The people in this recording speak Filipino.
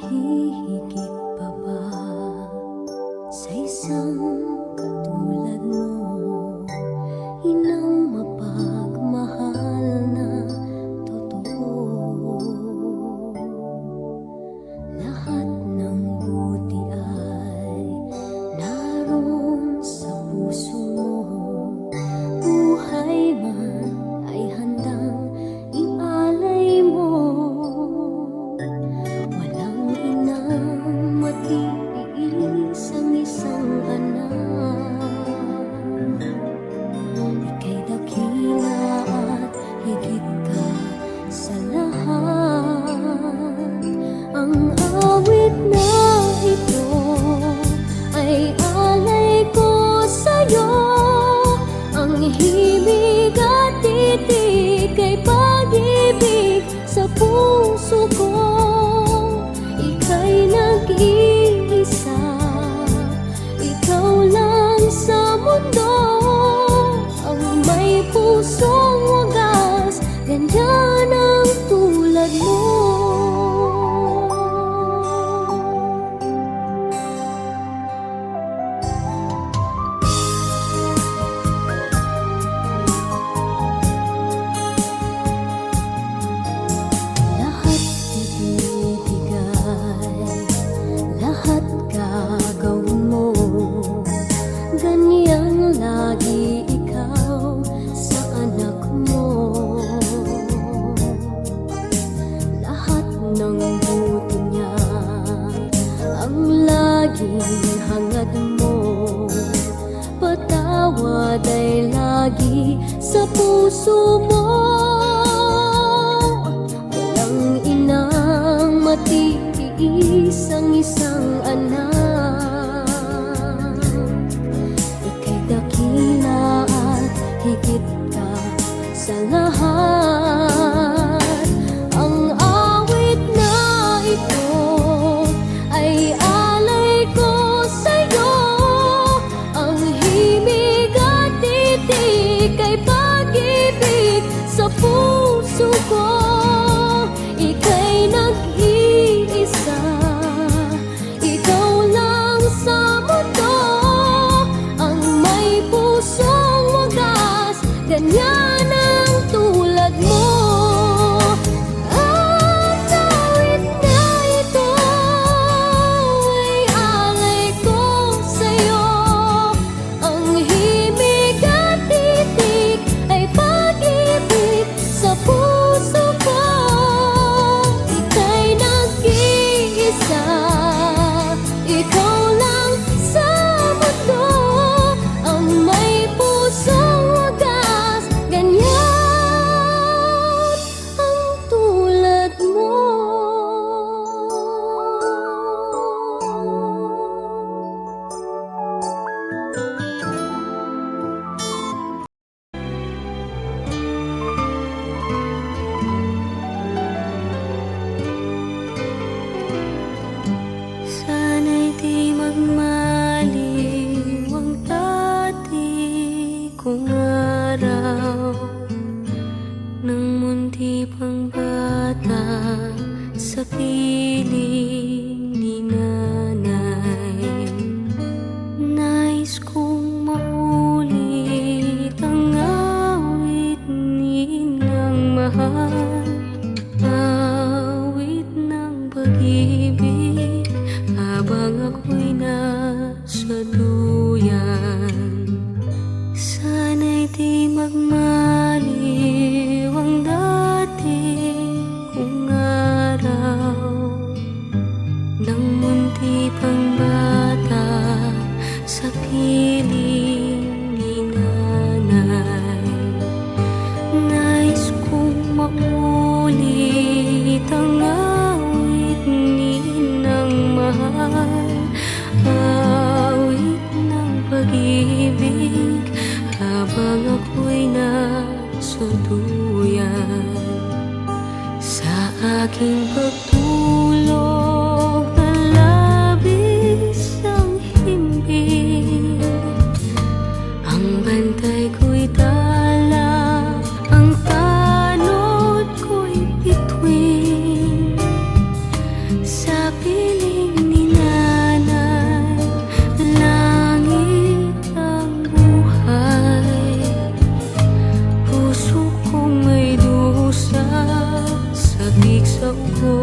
hihigit pa ba sa isang katulad mo? Inang mapagmahal na totoo. Lahat ng buti ay naroon sa puso mo. Buhay man ay handang ialay mo. Walang inang matiis ang isang anak. Ika'y dakila at higit ka sa lahat. Ang awit na ito ay alay ko sa'yo. Ang himig at titig ay pag-ibig sa puso ko. Ika'y nag-iisa, ikaw lang sa mundo. Ang may pusong wagas, ganyan ang tulad mo. Lahat ibibigay, lahat gagawin mo. Ganyang lagi ikaw sa anak mo. Lahat ng buti niya ang laging hangad mo. Patawad ay lagi sa puso mo. Walang inang matiis ang isang anak. Ika'y dakila at higit ka sa lahat. Ang awit na ito ay alay ko sa'yo. Ang himig at titig ay pag-ibig sa puso ko. Ika'y nag-iisa, ikaw lang sa mundo. Ang may pusong wagas, ganyan ang tulad mo. Ang awit na ito ay alay ko sa'yo. Ang himig at titig ay pag-ibig sa puso ko. Ika'y nag-iisa, ikaw lang sa mundo. Ang may pusong wagas, ganyan ang tulad mo. Sana'y di magmaliw ang dati kong araw, nang munti pang bata sa piling ni nanay. Nais kong maulit ang awit ni Inang mahal, awit ng pag-ibig habang ako'y nasa duyan. Sana'y di magmaliw ang dati kong araw, nang munti pang bata sa piling ni nanay. Nais kong maulit ang awit ni Inang mahal, awit ng pag-ibig habang ako'y nasa duyan. Sa aking pagtulog na labis ang himbing, ang bantay ko'y tala, ang tanod ko'y bituin. Sa ako